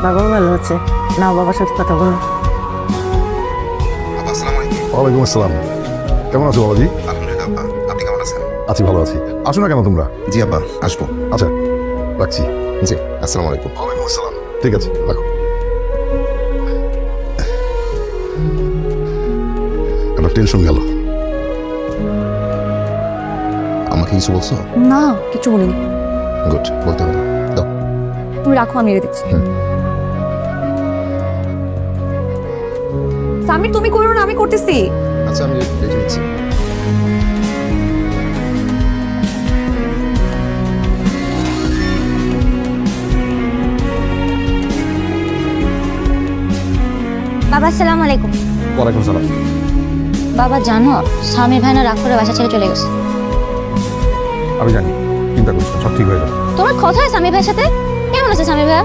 বাবাও ভালো আছে। না বাবার সাথে কথা বলো। ওয়ালাইকুম আসসালাম। কেমন আছো বাবাজি? আলহামদুলিল্লাহ আব্বা, আপনি কেমন আছেন? আছি, ভালো আছি। আসো না কেন তোমরা? জি আব্বা, আসবো। আচ্ছা, রাখছি। জি, আসসালামু আলাইকুম। ওয়ালাইকুম আসসালাম। ঠিক আছে, রাখো। একটা টেনশন গেল। আমাকে কিছু বলছো? না কিছু বলিনি। গুড, বলতে হবে না। দাও। তুমি রাখো, আমি রেখে দিচ্ছি। সামির তুমি করো না, আমি করতেছি। আচ্ছা, আমি রেখে দিচ্ছি। বাবা আসসালামু আলাইকুম। ওয়ালাইকুম সালাম। বাবা জানো স্বামী ভাই না রাগ করে বাসা ছেড়ে চলে গেছে। আমি জানি, চিন্তা করিস না, সব ঠিক হয়ে যাবে। তোমার কথা হয় স্বামী ভাইয়ের সাথে? কেমন আছে স্বামী ভাইয়া?